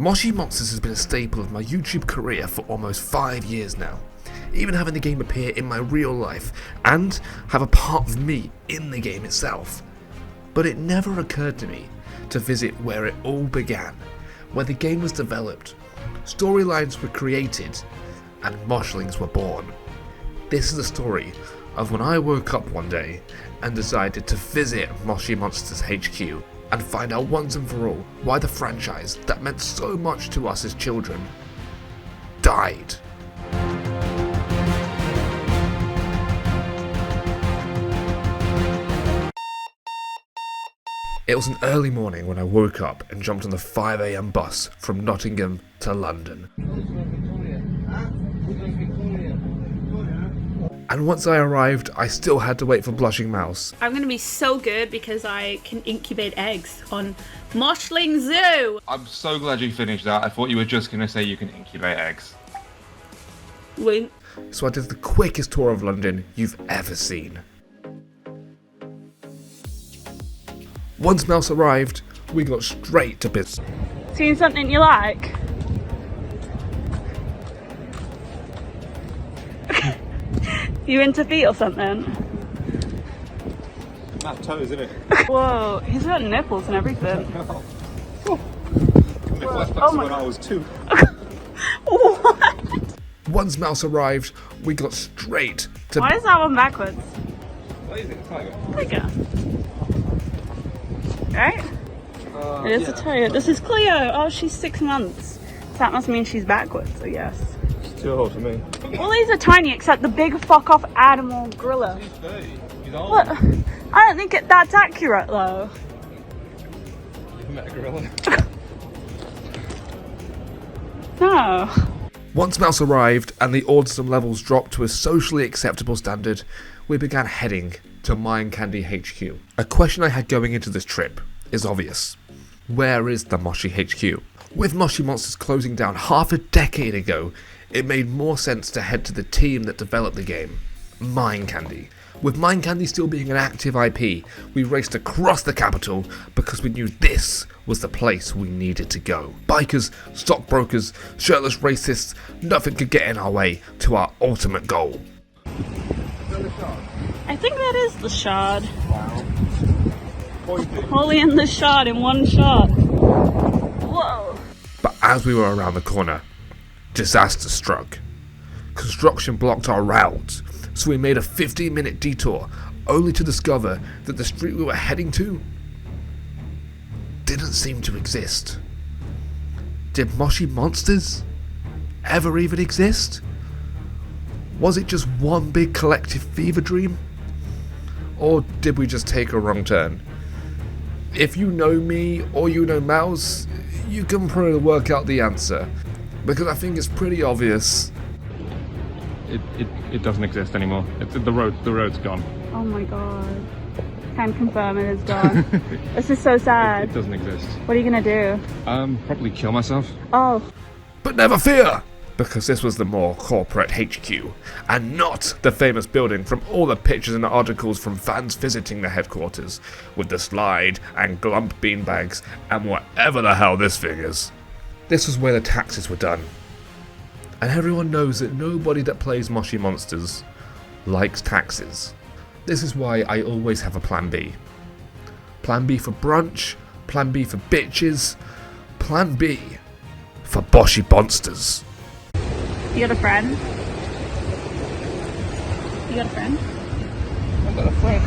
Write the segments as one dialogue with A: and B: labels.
A: Moshi Monsters has been a staple of my YouTube career for almost 5 years now, even having the game appear in my real life and have a part of me in the game itself. But it never occurred to me to visit where it all began, where the game was developed, storylines were created, and moshlings were born. This is the story of when I woke up one day and decided to visit Moshi Monsters HQ and find out once and for all why the franchise that meant so much to us as children died. It was an early morning when I woke up and jumped on the 5 AM bus from Nottingham to London. And once I arrived, I still had to wait for BlushingMouse.
B: I'm going to be so good because I can incubate eggs on Moshling Zoo!
C: I'm so glad you finished that. I thought you were just going to say you can incubate eggs.
B: Wait.
A: So I did the quickest tour of London you've ever seen. Once Mouse arrived, we got straight to business.
B: Seen something you like? You into feet or something?
C: Mad toes, isn't it?
B: Whoa, he's got nipples and everything.
C: Oh my God. I was 2.
B: What?
A: Once Mouse arrived, we got straight to...
B: Why is that one backwards?
C: What is it? Tiger?
B: Tiger. Right? It is a tiger. This is Cleo. Oh, she's 6 months. So that must mean she's backwards, I guess.
C: She's too old for me.
B: All these are tiny except the big fuck off animal gorilla.
C: He's 30. He's old.
B: What? I don't think that's accurate though.
C: You've met a gorilla.
B: No.
A: Once Mouse arrived and the autism levels dropped to a socially acceptable standard, we began heading to Mind Candy HQ. A question I had going into this trip is obvious. Where is the Moshi HQ? With Moshi Monsters closing down half a decade ago, it made more sense to head to the team that developed the game, Mind Candy. With Mind Candy still being an active IP, we raced across the capital because we knew this was the place we needed to go. Bikers, stockbrokers, shirtless racists, nothing could get in our way to our ultimate goal.
B: I think that is the shard.
C: Wow.
B: Holy in the shard in one shot. Whoa.
A: But as we were around the corner, disaster struck. Construction blocked our route, so we made a 15-minute detour, only to discover that the street we were heading to didn't seem to exist. Did Moshi Monsters ever even exist? Was it just one big collective fever dream? Or did we just take a wrong turn? If you know me or you know Mouse, you can probably work out the answer, because I think it's pretty obvious.
C: It doesn't exist anymore. The road's gone.
B: Oh my god. Can confirm it is gone. This is so sad.
C: It doesn't exist.
B: What are you gonna do?
C: Probably kill myself.
B: Oh.
A: But never fear! Because this was the more corporate HQ, and not the famous building from all the pictures and articles from fans visiting the headquarters, with the slide and glump beanbags and whatever the hell this thing is. This was where the taxes were done. And everyone knows that nobody that plays Moshi Monsters likes taxes. This is why I always have a plan B. Plan B for brunch, plan B for bitches, plan B for Moshi Monsters.
B: You got a friend? You got a friend?
C: I've got a friend.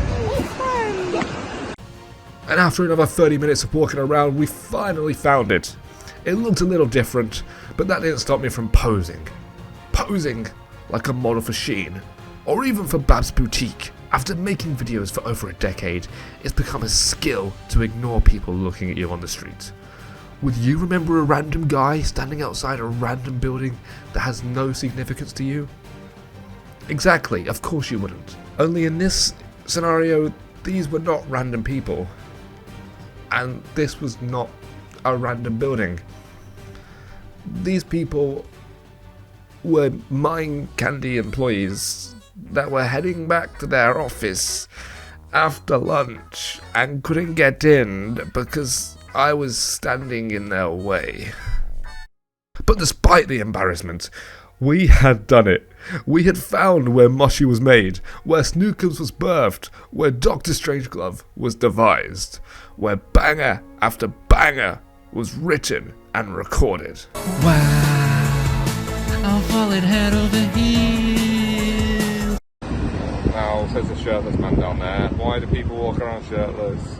A: And after another 30 minutes of walking around, we finally found it. It looked a little different, but that didn't stop me from posing. Posing like a model for Shein, or even for Babs Boutique. After making videos for over a decade, it's become a skill to ignore people looking at you on the street. Would you remember a random guy standing outside a random building that has no significance to you? Exactly, of course you wouldn't. Only in this scenario, these were not random people. And this was not a random building. These people were Mind Candy employees that were heading back to their office after lunch and couldn't get in because I was standing in their way. But despite the embarrassment, we had done it. We had found where Moshi was made, where Snookums was birthed, where Dr. Strangeglove was devised, where banger after banger was written and recorded.
D: Wow, I'll fall it head over heels.
C: Now, says the shirtless man down there. Why do people walk around shirtless?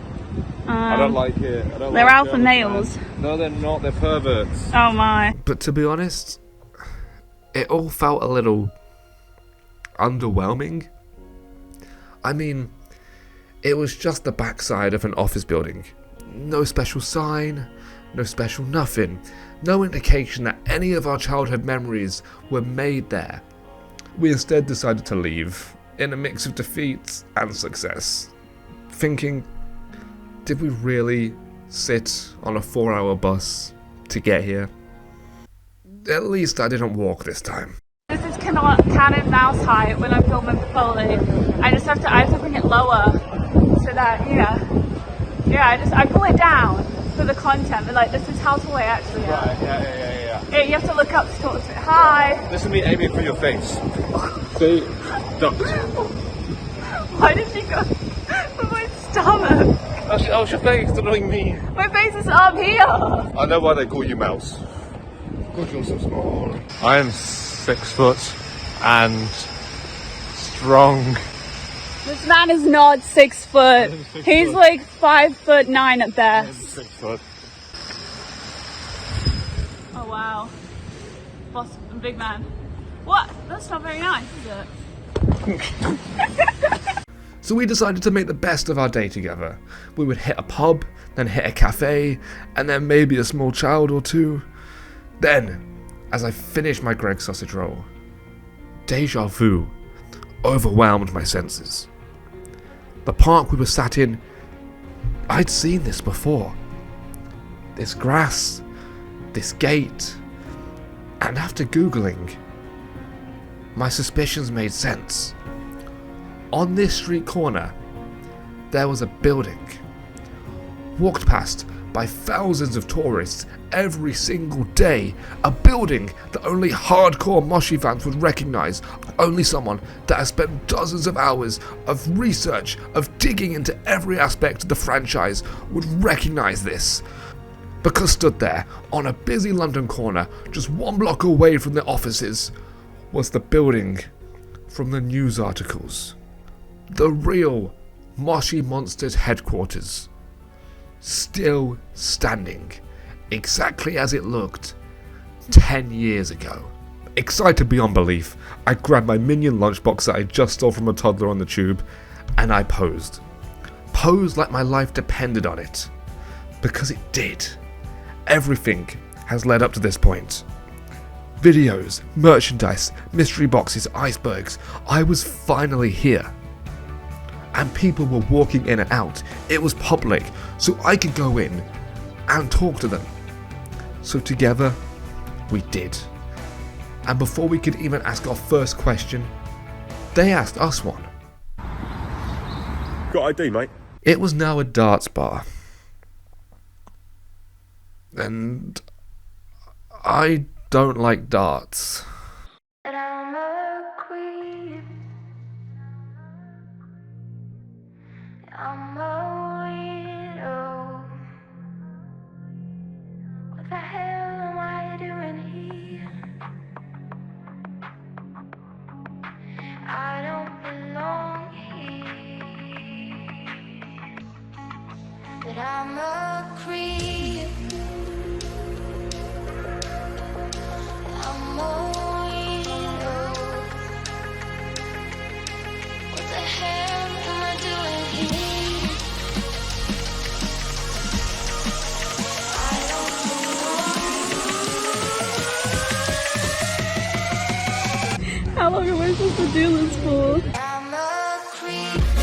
C: I don't like it.
B: They're alpha males.
C: No, they're not. They're perverts.
B: Oh my.
A: But to be honest, it all felt a little underwhelming. I mean, it was just the backside of an office building. No special sign, no special nothing, no indication that any of our childhood memories were made there. We instead decided to leave, in a mix of defeat and success, thinking, did we really sit on a 4-hour bus to get here? At least I didn't walk this time.
B: This is canon mouse height when I'm filming Peppoli. I have to bring it lower so that, I pull it down for the content, but like this is how tall I actually am.
C: Right, yeah.
B: You have to look up to talk to it. Hi!
C: This is me aiming for your face. See? Duck.
B: Why did you go for my stomach?
C: Oh, your face, annoying me.
B: My face is up here!
C: I know why they call you Mouse. Because you're so small. I am 6 foot and strong.
B: This man is not 6 foot. He's like 5'9" at best.
C: 6 foot.
B: Oh wow. Boss, big man. What? That's not very nice, is it?
A: So we decided to make the best of our day together. We would hit a pub, then hit a cafe, and then maybe a small child or two. Then, as I finished my Greg sausage roll, deja vu overwhelmed my senses. The park we were sat in, I'd seen this before. This grass, this gate, and after Googling, my suspicions made sense. On this street corner, there was a building, walked past by thousands of tourists every single day, a building that only hardcore Moshi fans would recognise, only someone that has spent dozens of hours of research, of digging into every aspect of the franchise would recognise this. Because stood there, on a busy London corner, just 1 block away from the offices, was the building from the news articles. The real Moshi Monsters headquarters. Still standing, exactly as it looked 10 years ago. Excited beyond belief, I grabbed my minion lunchbox that I just stole from a toddler on the tube, and I posed. Posed like my life depended on it. Because it did. Everything has led up to this point. Videos, merchandise, mystery boxes, icebergs. I was finally here. And people were walking in and out. It was public, so I could go in and talk to them. So together, we did. And before we could even ask our first question, they asked us one.
E: Got ID, mate?
A: It was now a darts bar. And I don't like darts.
F: I'm a queen. I'm a widow. What the hell am I doing here? I don't belong here. But I'm a creep. I'm a widow. What the hell am I doing here? I don't belong.
B: How long am I supposed to do this for?
F: I'm a creep.